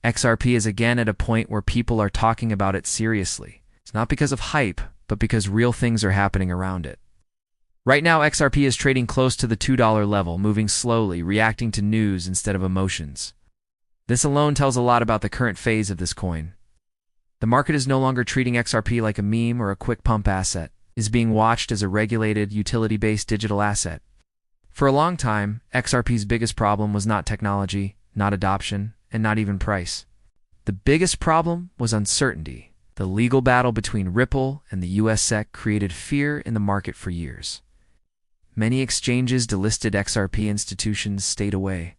XRP is again at a point where people are talking about it seriously. It's not because of hype, but because real things are happening around it. Right now, XRP is trading close to the $2 level, moving slowly, reacting to news instead of emotions. This alone tells a lot about the current phase of this coin. The market is no longer treating XRP like a meme or a quick pump asset. It is being watched as a regulated, utility-based digital asset. For a long time, XRP's biggest problem was not technology, not adoption, and not even price. The biggest problem was uncertainty. The legal battle between Ripple and the US SEC created fear in the market for years. Many exchanges delisted XRP, institutions stayed away,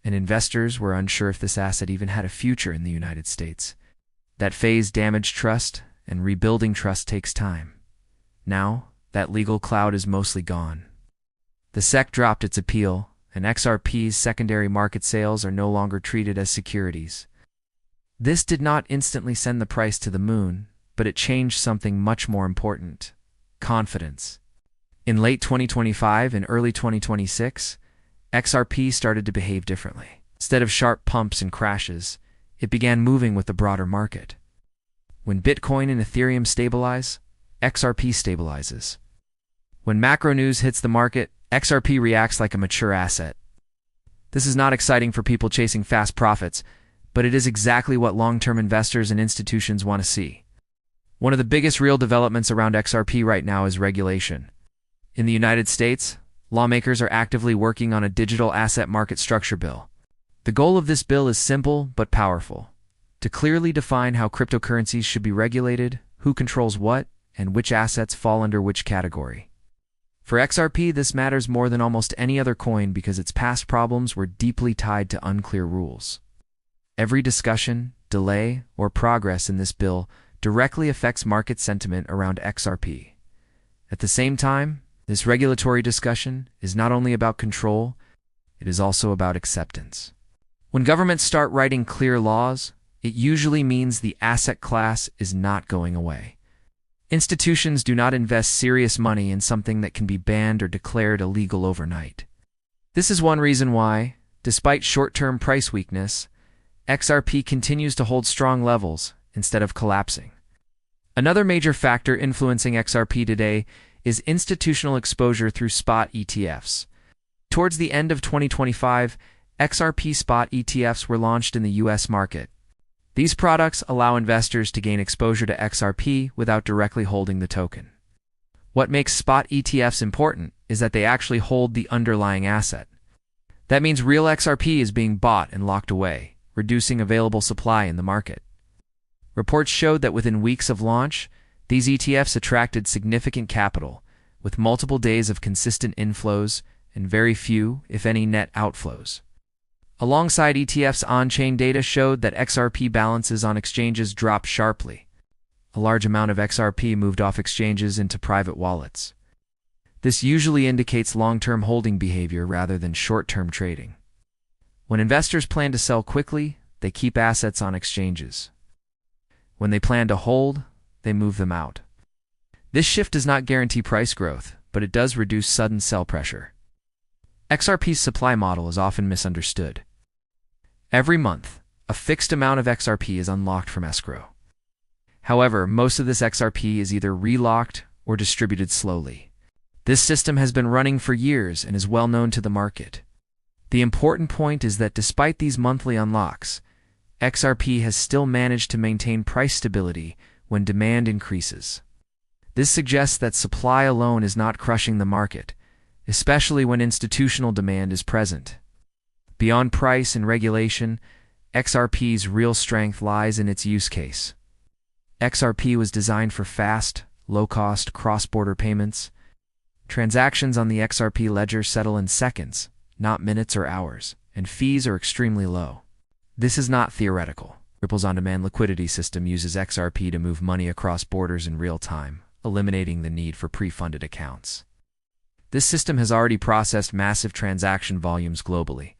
and investors were unsure if this asset even had a future in the United States. That phase damaged trust, and rebuilding trust takes time. Now, that legal cloud is mostly gone. The SEC dropped its appeal, and XRP's secondary market sales are no longer treated as securities. This did not instantly send the price to the moon, but it changed something much more important: confidence. In late 2025 and early 2026, XRP started to behave differently. Instead of sharp pumps and crashes, it began moving with the broader market. When Bitcoin and Ethereum stabilize, XRP stabilizes. When macro news hits the market, XRP reacts like a mature asset. This is not exciting for people chasing fast profits, but it is exactly what long-term investors and institutions want to see. One of the biggest real developments around XRP right now is regulation. In the United States, lawmakers are actively working on a digital asset market structure bill. The goal of this bill is simple but powerful: to clearly define how cryptocurrencies should be regulated, who controls what, and which assets fall under which category. For XRP, this matters more than almost any other coin because its past problems were deeply tied to unclear rules. Every discussion, delay, or progress in this bill directly affects market sentiment around XRP. At the same time, this regulatory discussion is not only about control, it is also about acceptance. When governments start writing clear laws, it usually means the asset class is not going away. Institutions do not invest serious money in something that can be banned or declared illegal overnight. This is one reason why, despite short-term price weakness, XRP continues to hold strong levels instead of collapsing. Another major factor influencing XRP today is institutional exposure through spot ETFs. Towards the end of 2025, XRP spot ETFs were launched in the US market. These products allow investors to gain exposure to XRP without directly holding the token. What makes spot ETFs important is that they actually hold the underlying asset. That means real XRP is being bought and locked away, reducing available supply in the market. Reports showed that within weeks of launch, these ETFs attracted significant capital, with multiple days of consistent inflows and very few, if any, net outflows. Alongside ETFs, on-chain data showed that XRP balances on exchanges dropped sharply. A large amount of XRP moved off exchanges into private wallets. This usually indicates long-term holding behavior rather than short-term trading. When investors plan to sell quickly, they keep assets on exchanges. When they plan to hold, they move them out. This shift does not guarantee price growth, but it does reduce sudden sell pressure. XRP's supply model is often misunderstood. Every month, a fixed amount of XRP is unlocked from escrow. However, most of this XRP is either relocked or distributed slowly. This system has been running for years and is well known to the market. The important point is that despite these monthly unlocks, XRP has still managed to maintain price stability when demand increases. This suggests that supply alone is not crushing the market, especially when institutional demand is present. Beyond price and regulation, XRP's real strength lies in its use case. XRP was designed for fast, low-cost cross-border payments. Transactions on the XRP ledger settle in seconds, not minutes or hours, and fees are extremely low. This is not theoretical. Ripple's on-demand liquidity system uses XRP to move money across borders in real time, eliminating the need for pre-funded accounts. This system has already processed massive transaction volumes globally.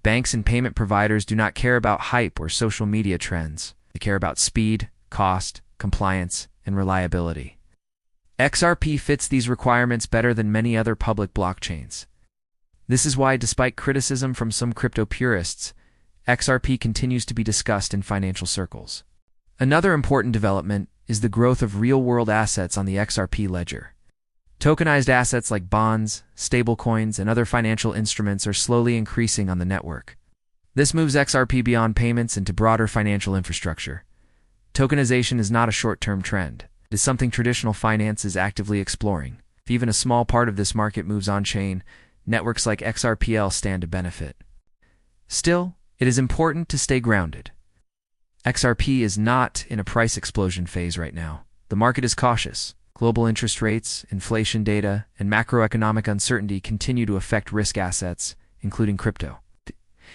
Banks and payment providers do not care about hype or social media trends. They care about speed, cost, compliance, and reliability. XRP fits these requirements better than many other public blockchains. This is why, despite criticism from some crypto purists, XRP continues to be discussed in financial circles. Another important development is the growth of real-world assets on the XRP ledger. Tokenized assets like bonds, stablecoins, and other financial instruments are slowly increasing on the network. This moves XRP beyond payments into broader financial infrastructure. Tokenization is not a short-term trend. It is something traditional finance is actively exploring. If even a small part of this market moves on-chain, networks like XRPL stand to benefit. Still, it is important to stay grounded. XRP is not in a price explosion phase right now. The market is cautious. Global interest rates, inflation data, and macroeconomic uncertainty continue to affect risk assets, including crypto.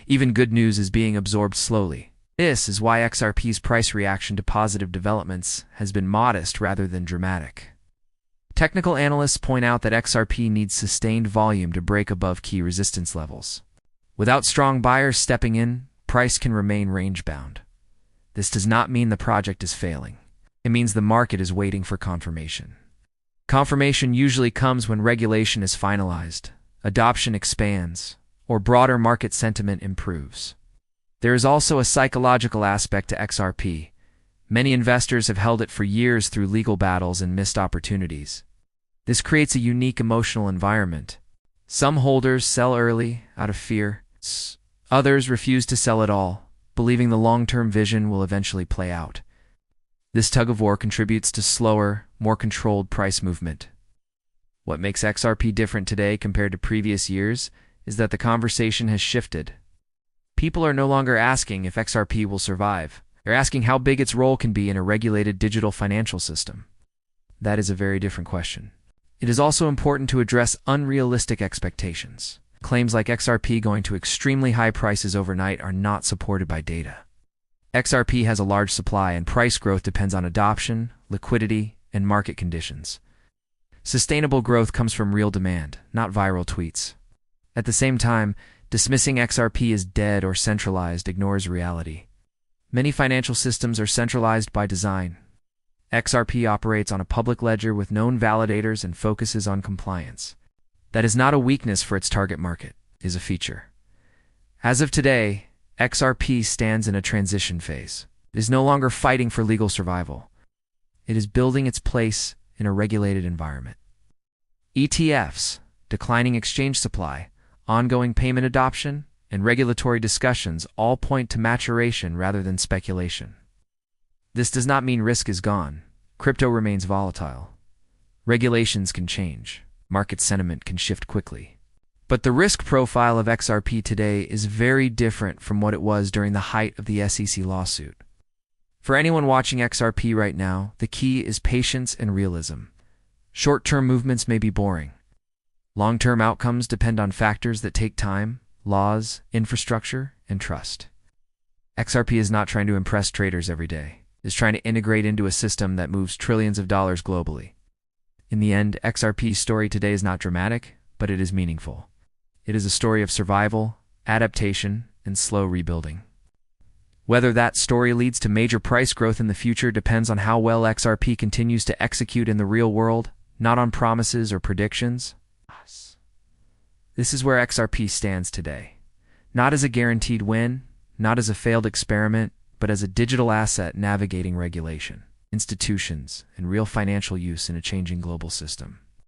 Even good news is being absorbed slowly. This is why XRP's price reaction to positive developments has been modest rather than dramatic. Technical analysts point out that XRP needs sustained volume to break above key resistance levels. Without strong buyers stepping in, price can remain range-bound. This does not mean the project is failing. It means the market is waiting for confirmation. Confirmation usually comes when regulation is finalized, adoption expands, or broader market sentiment improves. There is also a psychological aspect to XRP. Many investors have held it for years through legal battles and missed opportunities. This creates a unique emotional environment. Some holders sell early out of fear. Others refuse to sell at all, believing the long-term vision will eventually play out. This tug-of-war contributes to slower, more controlled price movement. What makes XRP different today compared to previous years is that the conversation has shifted. People are no longer asking if XRP will survive. They're asking how big its role can be in a regulated digital financial system. That is a very different question. It is also important to address unrealistic expectations. Claims like XRP going to extremely high prices overnight are not supported by data. XRP has a large supply, and price growth depends on adoption, liquidity, and market conditions. Sustainable growth comes from real demand, not viral tweets. At the same time, dismissing XRP as dead or centralized ignores reality. Many financial systems are centralized by design. XRP operates on a public ledger with known validators and focuses on compliance. That is not a weakness for its target market, it is a feature. As of today, XRP stands in a transition phase. It is no longer fighting for legal survival. It is building its place in a regulated environment. ETFs, declining exchange supply, ongoing payment adoption, and regulatory discussions all point to maturation rather than speculation. This does not mean risk is gone. Crypto remains volatile. Regulations can change. Market sentiment can shift quickly. But the risk profile of XRP today is very different from what it was during the height of the SEC lawsuit. For anyone watching XRP right now, the key is patience and realism. Short-term movements may be boring. Long-term outcomes depend on factors that take time, laws, infrastructure, and trust. XRP is not trying to impress traders every day. It is trying to integrate into a system that moves trillions of dollars globally. In the end, XRP's story today is not dramatic, but it is meaningful. It is a story of survival, adaptation, and slow rebuilding. Whether that story leads to major price growth in the future depends on how well XRP continues to execute in the real world, not on promises or predictions. This is where XRP stands today. Not as a guaranteed win, not as a failed experiment, but as a digital asset navigating regulation, institutions, and real financial use in a changing global system.